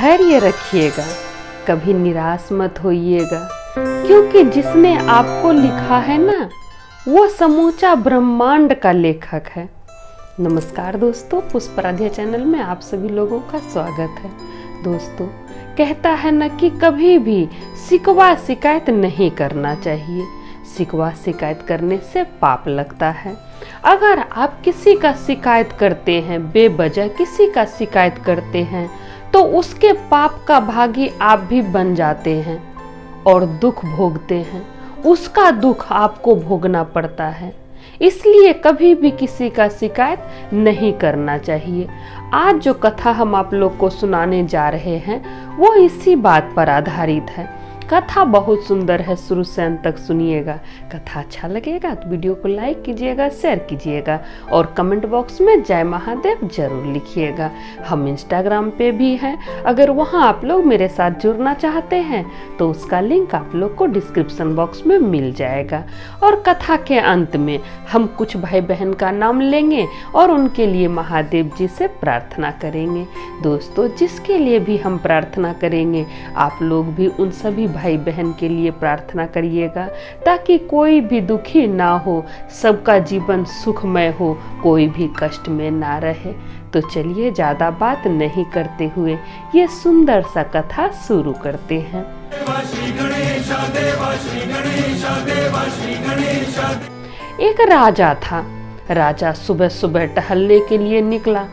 धैर्य रखिएगा, कभी निराश मत होइएगा, क्योंकि जिसने आपको लिखा है ना, वो समूचा ब्रह्मांड का लेखक है। नमस्कार दोस्तों, पुष्पराध्या चैनल में आप सभी लोगों का स्वागत है। दोस्तों, कहता है ना कि कभी भी शिकवा शिकायत नहीं करना चाहिए। शिकवा शिकायत करने से पाप लगता है। अगर आप किसी का शिकायत करते हैं, बेवजह किसी का शिकायत करते हैं, तो उसके पाप का भागी आप भी बन जाते हैं और दुख भोगते हैं। उसका दुख आपको भोगना पड़ता है। इसलिए कभी भी किसी का शिकायत नहीं करना चाहिए। आज जो कथा हम आप लोग को सुनाने जा रहे हैं वो इसी बात पर आधारित है। कथा बहुत सुंदर है, शुरू से अंत तक सुनिएगा। कथा अच्छा लगेगा तो वीडियो को लाइक कीजिएगा, शेयर कीजिएगा और कमेंट बॉक्स में जय महादेव जरूर लिखिएगा। हम इंस्टाग्राम पे भी हैं, अगर वहां आप लोग मेरे साथ जुड़ना चाहते हैं तो उसका लिंक आप लोग को डिस्क्रिप्शन बॉक्स में मिल जाएगा। और कथा के अंत में हम कुछ भाई बहन का नाम लेंगे और उनके लिए महादेव जी से प्रार्थना करेंगे। दोस्तों, जिसके लिए भी हम प्रार्थना करेंगे आप लोग भी उन सभी भाई बहन के लिए प्रार्थना करिएगा, ताकि कोई भी दुखी ना हो, सबका जीवन सुखमय हो, कोई भी कष्ट में ना रहे। तो चलिए ज्यादा बात नहीं करते हुए ये सुंदर सा कथा शुरू करते हैं। एक राजा था। राजा सुबह सुबह टहलने के लिए निकला।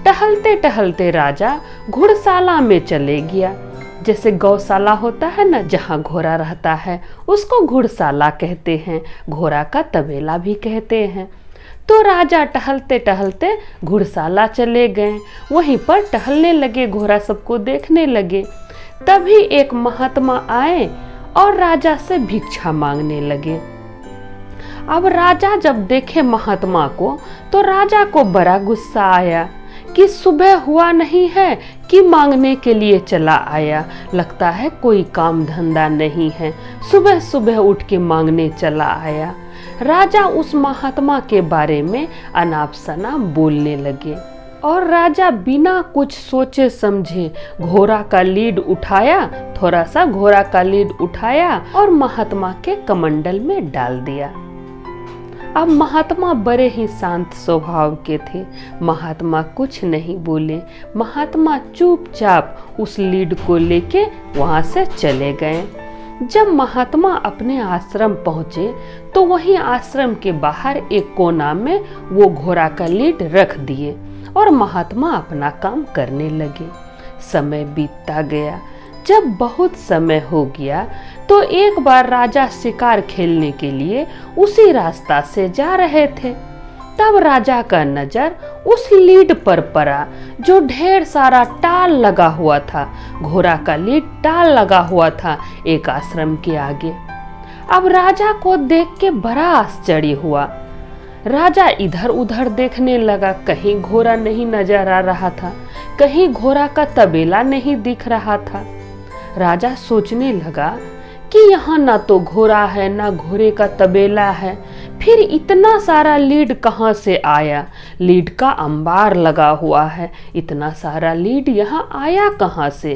टहलते टहलते राजा घुड़शाला में चले गया। जैसे गौशाला होता है ना, जहाँ घोड़ा रहता है, उसको घुड़शाला कहते हैं, घोड़ा का तबेला भी कहते हैं। तो राजा टहलते टहलते घुड़शाला चले गए। वहीं पर टहलने लगे, घोड़ा सबको देखने लगे। तभी एक महात्मा आए और राजा से भिक्षा मांगने लगे। अब राजा जब देखे महात्मा को तो राजा को बड़ा गुस्सा आया कि सुबह हुआ नहीं है कि मांगने के लिए चला आया। लगता है कोई काम धंधा नहीं है, सुबह सुबह उठ के मांगने चला आया। राजा उस महात्मा के बारे में अनाप शनाप बोलने लगे और राजा बिना कुछ सोचे समझे घोड़ा का लीड उठाया, थोड़ा सा घोड़ा का लीड उठाया और महात्मा के कमंडल में डाल दिया। अब महात्मा बड़े ही शांत स्वभाव के थे। महात्मा कुछ नहीं बोले। महात्मा चुपचाप उस लीड को लेके वहां से चले गए। जब महात्मा अपने आश्रम पहुंचे तो वहीं आश्रम के बाहर एक कोना में वो घोड़ा का लीड रख दिए और महात्मा अपना काम करने लगे। समय बीतता गया। जब बहुत समय हो गया तो एक बार राजा शिकार खेलने के लिए उसी रास्ता से जा रहे थे। तब राजा का नजर उस लीड पर पड़ा जो ढेर सारा टाल लगा हुआ था। घोड़ा का लीड टाल लगा हुआ था एक आश्रम के आगे। अब राजा को देख के बड़ा आश्चर्य हुआ। राजा इधर उधर देखने लगा, कहीं घोड़ा नहीं नजर आ रहा था, कहीं घोड़ा का तबेला नहीं दिख रहा था। राजा सोचने लगा कि यहाँ ना तो घोड़ा है ना घोड़े का तबेला है, फिर इतना सारा लीड कहाँ से आया? लीड का अंबार लगा हुआ है, इतना सारा लीड यहाँ आया कहाँ से?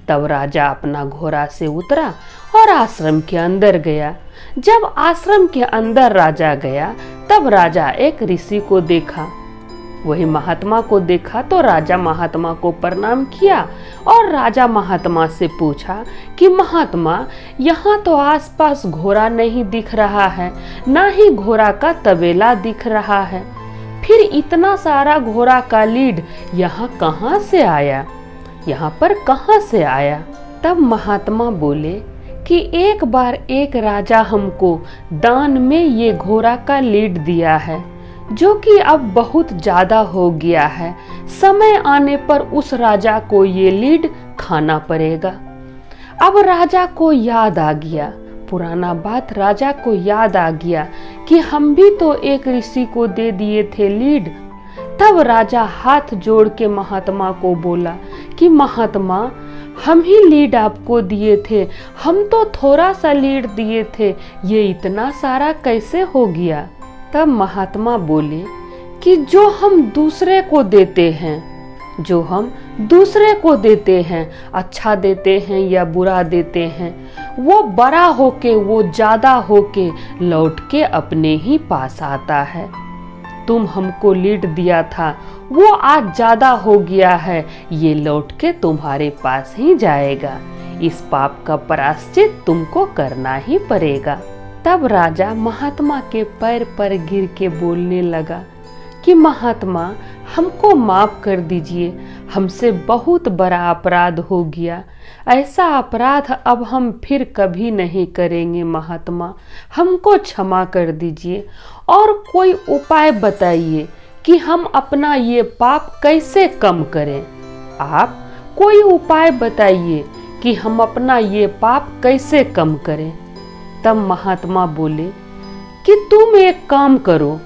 तब राजा अपना घोड़ा से उतरा और आश्रम के अंदर गया। जब आश्रम के अंदर राजा गया तब राजा एक ऋषि को देखा। वही महात्मा को देखा तो राजा महात्मा को प्रणाम किया और राजा महात्मा से पूछा कि महात्मा, यहाँ तो आसपास घोड़ा नहीं दिख रहा है, ना ही घोड़ा का तबेला दिख रहा है, फिर इतना सारा घोड़ा का लीड यहाँ कहाँ से आया? यहाँ पर कहाँ से आया? तब महात्मा बोले कि एक बार एक राजा हमको दान में ये घोड़ा का लीड दिया है, जो कि अब बहुत ज्यादा हो गया है। समय आने पर उस राजा को ये लीड खाना पड़ेगा। अब राजा को याद आ गया, पुराना बात राजा को याद आ गया कि हम भी तो एक ऋषि को दे दिए थे लीड। तब राजा हाथ जोड़ के महात्मा को बोला कि महात्मा, हम ही लीड आपको दिए थे, हम तो थोड़ा सा लीड दिए थे, ये इतना सारा कैसे हो गया? तब महात्मा बोले कि जो हम दूसरे को देते हैं जो हम दूसरे को देते हैं, अच्छा देते हैं या बुरा देते हैं, वो बड़ा होके, वो ज्यादा होके लौट के अपने ही पास आता है। तुम हमको लीड दिया था, वो आज ज्यादा हो गया है, ये लौट के तुम्हारे पास ही जाएगा। इस पाप का प्रायश्चित तुमको करना ही पड़ेगा। तब राजा महात्मा के पैर पर गिर के बोलने लगा कि महात्मा, हमको माफ कर दीजिए, हमसे बहुत बड़ा अपराध हो गया। ऐसा अपराध अब हम फिर कभी नहीं करेंगे महात्मा, हमको क्षमा कर दीजिए और कोई उपाय बताइए कि हम अपना ये पाप कैसे कम करें। आप कोई उपाय बताइए कि हम अपना ये पाप कैसे कम करें। तब महात्मा बोले कि तुम एक काम करो,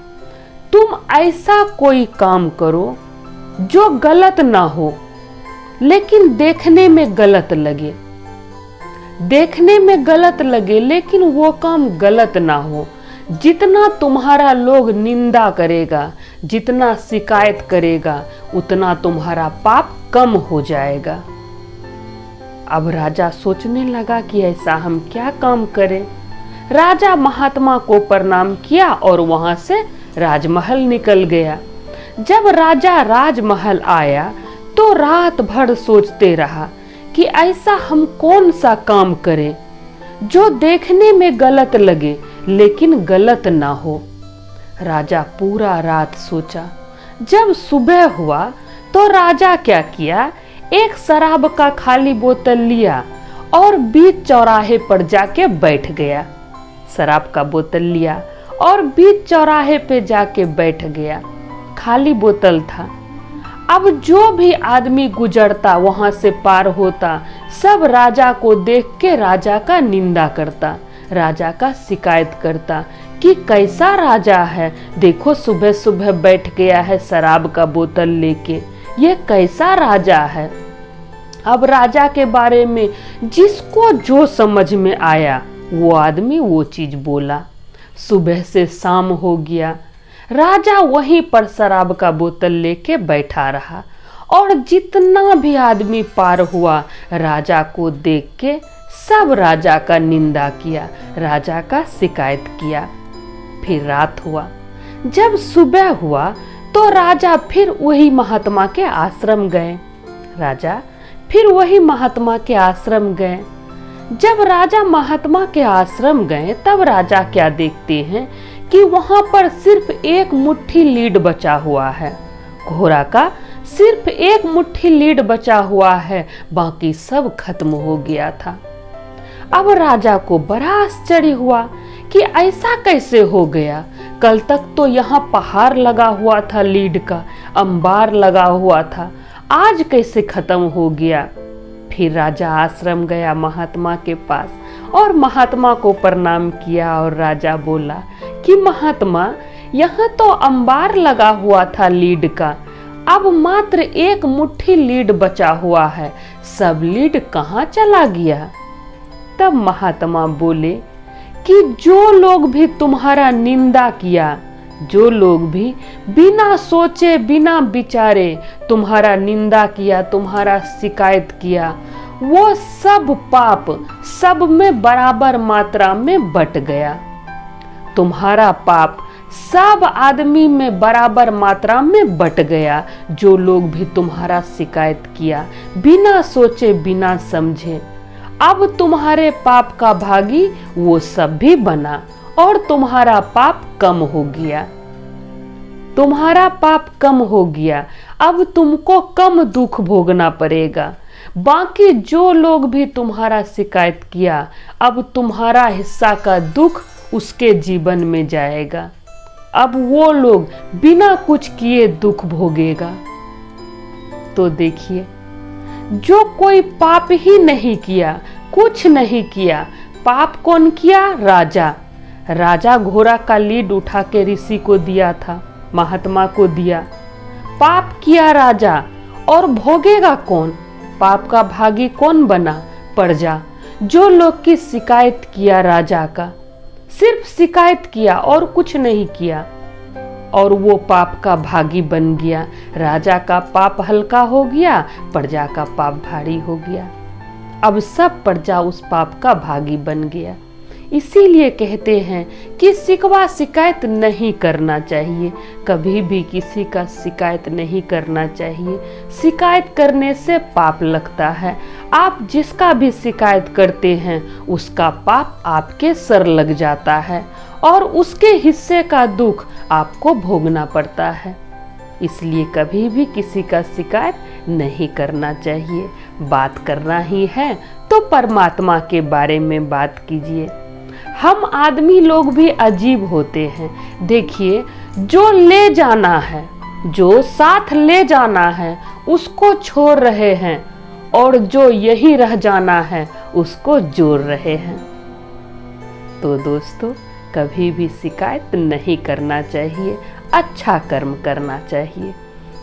तुम ऐसा कोई काम करो जो गलत ना हो लेकिन देखने में गलत लगे, देखने में गलत लगे लेकिन वो काम गलत ना हो। जितना तुम्हारा लोग निंदा करेगा, जितना शिकायत करेगा, उतना तुम्हारा पाप कम हो जाएगा। अब राजा सोचने लगा कि ऐसा हम क्या काम करें। राजा महात्मा को प्रणाम किया और वहां से राजमहल निकल गया। जब राजा राजमहल आया तो रात भर सोचते रहा कि ऐसा हम कौन सा काम करें जो देखने में गलत लगे लेकिन गलत ना हो। राजा पूरा रात सोचा। जब सुबह हुआ तो राजा क्या किया, एक शराब का खाली बोतल लिया और बीच चौराहे पर जाके बैठ गया। शराब का बोतल लिया और बीच चौराहे पे जाके बैठ गया। खाली बोतल था। अब जो भी आदमी गुजरता, वहां से पार होता, सब राजा को देख के राजा का निंदा करता, राजा का शिकायत करता कि कैसा राजा है, देखो सुबह सुबह बैठ गया है शराब का बोतल लेके, ये कैसा राजा है। अब राजा के बारे में जिसको जो समझ में आया वो आदमी वो चीज बोला। सुबह से शाम हो गया, राजा वहीं पर शराब का बोतल लेके बैठा रहा और जितना भी आदमी पार हुआ राजा को देख के सब राजा का निंदा किया, राजा का शिकायत किया। फिर रात हुआ। जब सुबह हुआ तो राजा फिर वही महात्मा के आश्रम गए। राजा फिर वही महात्मा के आश्रम गए। जब राजा महात्मा के आश्रम गए तब राजा क्या देखते हैं कि वहां पर सिर्फ एक मुट्ठी लीड बचा हुआ है, घोड़ा का सिर्फ एक मुट्ठी लीड बचा हुआ है, बाकी सब खत्म हो गया था। अब राजा को बड़ा आश्चर्य हुआ कि ऐसा कैसे हो गया, कल तक तो यहाँ पहाड़ लगा हुआ था, लीड का अंबार लगा हुआ था, आज कैसे खत्म हो गया। फिर राजा आश्रम गया महात्मा के पास और महात्मा को प्रणाम किया और राजा बोला कि महात्मा, यहाँ तो अंबार लगा हुआ था लीड का, अब मात्र एक मुट्ठी लीड बचा हुआ है, सब लीड कहाँ चला गया। तब महात्मा बोले कि जो लोग भी तुम्हारा निंदा किया, जो लोग भी बिना सोचे बिना विचारे तुम्हारा निंदा किया, तुम्हारा शिकायत किया, वो सब पाप सब में बराबर मात्रा में बट गया। तुम्हारा पाप सब आदमी में बराबर मात्रा में बट गया। जो लोग भी तुम्हारा शिकायत किया बिना सोचे बिना समझे, अब तुम्हारे पाप का भागी वो सब भी बना और तुम्हारा पाप कम हो गया। तुम्हारा पाप कम हो गया, अब तुमको कम दुख भोगना पड़ेगा। बाकी जो लोग भी तुम्हारा शिकायत किया, अब तुम्हारा हिस्सा का दुख उसके जीवन में जाएगा। अब वो लोग बिना कुछ किए दुख भोगेगा। तो देखिए, जो कोई पाप ही नहीं किया, कुछ नहीं किया, पाप कौन किया? राजा। राजा घोड़ा का लीड उठा के ऋषि को दिया था, महात्मा को दिया। पाप किया राजा, और भोगेगा कौन? पाप का भागी कौन बना? प्रजा। जो लोग की शिकायत किया राजा का, सिर्फ शिकायत किया और कुछ नहीं किया। और वो पाप का भागी बन गया। राजा का पाप हल्का हो गया, प्रजा का पाप भारी हो गया। अब सब प्रजा उस पाप का भागी बन गया। इसीलिए कहते हैं कि शिकवा शिकायत नहीं करना चाहिए, कभी भी किसी का शिकायत नहीं करना चाहिए। शिकायत करने से पाप लगता है। आप जिसका भी शिकायत करते हैं उसका पाप आपके सर लग जाता है और उसके हिस्से का दुख आपको भोगना पड़ता है। इसलिए कभी भी किसी का शिकायत नहीं करना चाहिए। बात करना ही है तो परमात्मा के बारे में बात कीजिए। हम आदमी लोग भी अजीब होते हैं। देखिए, जो ले जाना है, जो साथ ले जाना है उसको छोड़ रहे हैं और जो यही रह जाना है उसको जोड़ रहे हैं। तो दोस्तों, कभी भी शिकायत नहीं करना चाहिए, अच्छा कर्म करना चाहिए।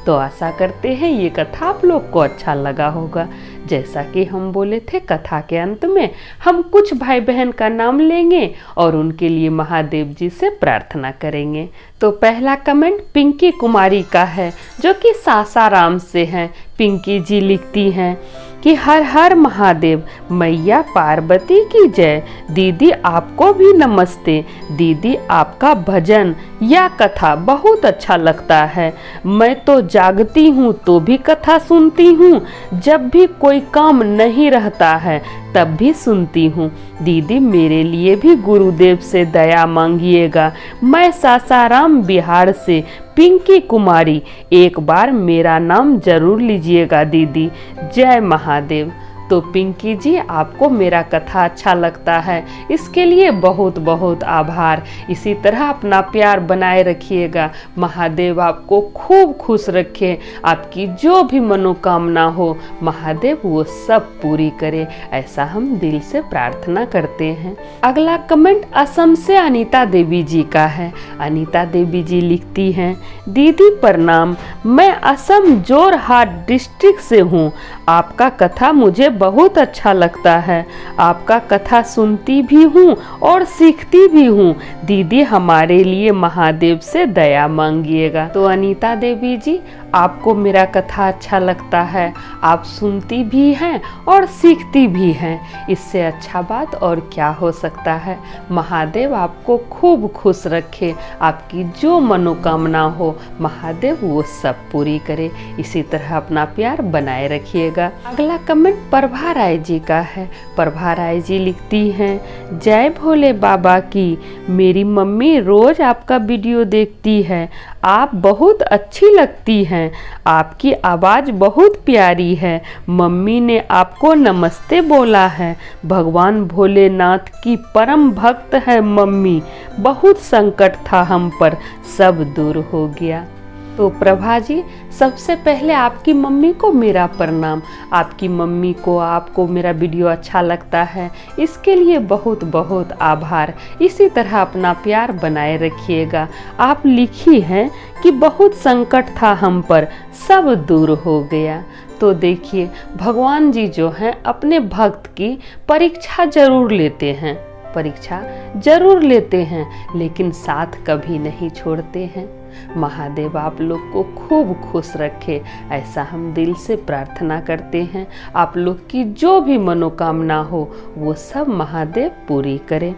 तो आशा करते हैं ये कथा आप लोग को अच्छा लगा होगा। जैसा कि हम बोले थे, कथा के अंत में हम कुछ भाई बहन का नाम लेंगे और उनके लिए महादेव जी से प्रार्थना करेंगे। तो पहला कमेंट पिंकी कुमारी का है, जो कि सासाराम से हैं। पिंकी जी लिखती हैं कि हर हर महादेव, मैया पार्वती की जय। दीदी आपको भी नमस्ते। दीदी आपका भजन या कथा बहुत अच्छा लगता है। मैं तो जागती हूँ तो भी कथा सुनती हूँ, जब भी कोई काम नहीं रहता है तब भी सुनती हूँ। दीदी मेरे लिए भी गुरुदेव से दया मांगिएगा। मैं सासाराम बिहार से पिंकी कुमारी, एक बार मेरा नाम जरूर लीजिएगा दीदी। जय महादेव। तो पिंकी जी, आपको मेरा कथा अच्छा लगता है, इसके लिए बहुत बहुत आभार। इसी तरह अपना प्यार बनाए रखिएगा। महादेव आपको खूब खुश रखे। आपकी जो भी मनोकामना हो महादेव वो सब पूरी करे, ऐसा हम दिल से प्रार्थना करते हैं। अगला कमेंट असम से अनीता देवी जी का है। अनीता देवी जी लिखती हैं, दीदी प्रणाम, मैं असम जोरहाट डिस्ट्रिक्ट से हूँ। आपका कथा मुझे बहुत अच्छा लगता है। आपका कथा सुनती भी हूँ और सीखती भी हूँ। दीदी हमारे लिए महादेव से दया मांगिएगा। तो अनीता देवी जी, आपको मेरा कथा अच्छा लगता है, आप सुनती भी हैं और सीखती भी हैं, इससे अच्छा बात और क्या हो सकता है। महादेव आपको खूब खुश रखे। आपकी जो मनोकामना हो महादेव वो सब पूरी करे। इसी तरह अपना प्यार बनाए रखिएगा। अगला कमेंट प्रभा राय जी का है। प्रभा राय जी लिखती हैं, जय भोले बाबा की। मेरी मम्मी रोज आपका वीडियो देखती है। आप बहुत अच्छी लगती हैं। आपकी आवाज़ बहुत प्यारी है। मम्मी ने आपको नमस्ते बोला है। भगवान भोलेनाथ की परम भक्त है मम्मी। बहुत संकट था हम पर, सब दूर हो गया। तो प्रभा जी, सबसे पहले आपकी मम्मी को मेरा प्रणाम। आपकी मम्मी को, आपको मेरा वीडियो अच्छा लगता है, इसके लिए बहुत बहुत आभार। इसी तरह अपना प्यार बनाए रखिएगा। आप लिखी हैं कि बहुत संकट था हम पर, सब दूर हो गया। तो देखिए, भगवान जी जो हैं अपने भक्त की परीक्षा जरूर लेते हैं, परीक्षा जरूर लेते हैं, लेकिन साथ कभी नहीं छोड़ते हैं। महादेव आप लोग को खूब खुश रखे, ऐसा हम दिल से प्रार्थना करते हैं। आप लोग की जो भी मनोकामना हो वो सब महादेव पूरी करें।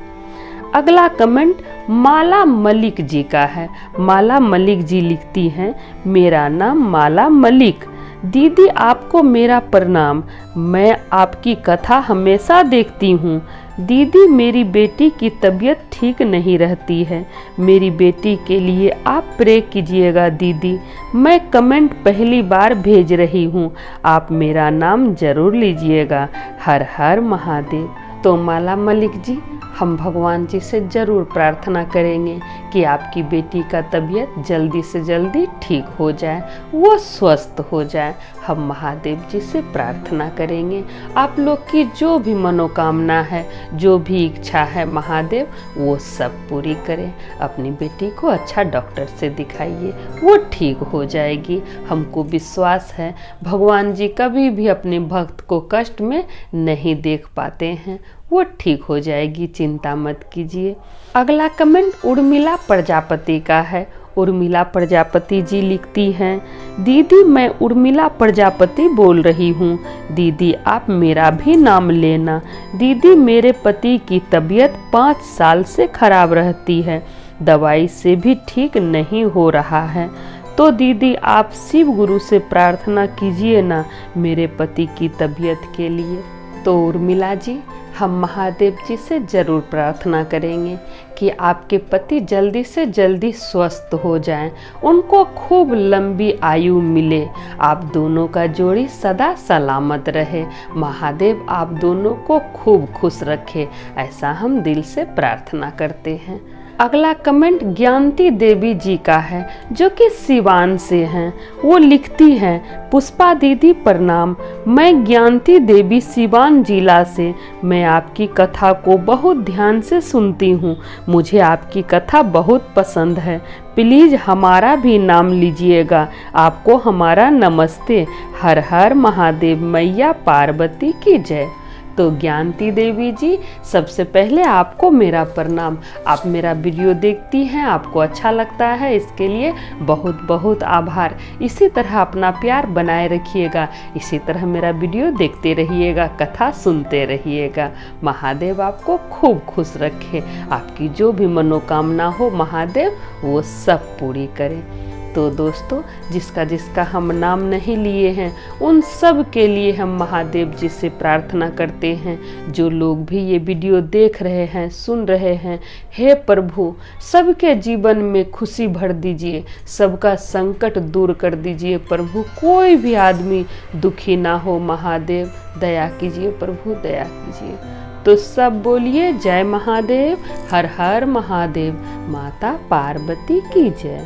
अगला कमेंट माला मलिक जी का है। माला मलिक जी लिखती हैं, मेरा नाम माला मलिक। दीदी आपको मेरा प्रणाम। मैं आपकी कथा हमेशा देखती हूँ। दीदी मेरी बेटी की तबीयत ठीक नहीं रहती है। मेरी बेटी के लिए आप प्रे कीजिएगा दीदी। मैं कमेंट पहली बार भेज रही हूँ, आप मेरा नाम जरूर लीजिएगा। हर हर महादेव। तो माला मलिक जी, हम भगवान जी से ज़रूर प्रार्थना करेंगे कि आपकी बेटी का तबीयत जल्दी से जल्दी ठीक हो जाए, वो स्वस्थ हो जाए। हम महादेव जी से प्रार्थना करेंगे आप लोग की जो भी मनोकामना है, जो भी इच्छा है, महादेव वो सब पूरी करें। अपनी बेटी को अच्छा डॉक्टर से दिखाइए, वो ठीक हो जाएगी। हमको विश्वास है भगवान जी कभी भी अपने भक्त को कष्ट में नहीं देख पाते हैं, वो ठीक हो जाएगी, चिंता मत कीजिए। अगला कमेंट उर्मिला प्रजापति का है। उर्मिला प्रजापति जी लिखती हैं, दीदी मैं उर्मिला प्रजापति बोल रही हूँ। दीदी आप मेरा भी नाम लेना। दीदी मेरे पति की तबीयत 5 साल से खराब रहती है, दवाई से भी ठीक नहीं हो रहा है, तो दीदी आप शिव गुरु से प्रार्थना कीजिए ना मेरे पति की तबीयत के लिए। तो उर्मिला जी, हम महादेव जी से ज़रूर प्रार्थना करेंगे कि आपके पति जल्दी से जल्दी स्वस्थ हो जाएं, उनको खूब लंबी आयु मिले, आप दोनों का जोड़ी सदा सलामत रहे, महादेव आप दोनों को खूब खुश रखे, ऐसा हम दिल से प्रार्थना करते हैं। अगला कमेंट ज्ञानती देवी जी का है, जो कि सिवान से हैं। वो लिखती हैं, पुष्पा दीदी प्रणाम, मैं ज्ञानती देवी सिवान जिला से। मैं आपकी कथा को बहुत ध्यान से सुनती हूँ, मुझे आपकी कथा बहुत पसंद है, प्लीज़ हमारा भी नाम लीजिएगा। आपको हमारा नमस्ते। हर हर महादेव, मैया पार्वती की जय। तो ज्ञानती देवी जी, सबसे पहले आपको मेरा प्रणाम। आप मेरा वीडियो देखती हैं, आपको अच्छा लगता है, इसके लिए बहुत बहुत आभार। इसी तरह अपना प्यार बनाए रखिएगा, इसी तरह मेरा वीडियो देखते रहिएगा, कथा सुनते रहिएगा। महादेव आपको खूब खुश रखे, आपकी जो भी मनोकामना हो महादेव वो सब पूरी करे। तो दोस्तों, जिसका जिसका हम नाम नहीं लिए हैं उन सब के लिए हम महादेव जी से प्रार्थना करते हैं। जो लोग भी ये वीडियो देख रहे हैं, सुन रहे हैं, हे प्रभु सबके जीवन में खुशी भर दीजिए, सबका संकट दूर कर दीजिए प्रभु, कोई भी आदमी दुखी ना हो, महादेव दया कीजिए प्रभु, दया कीजिए। तो सब बोलिए जय महादेव, हर हर महादेव, माता पार्वती की जय।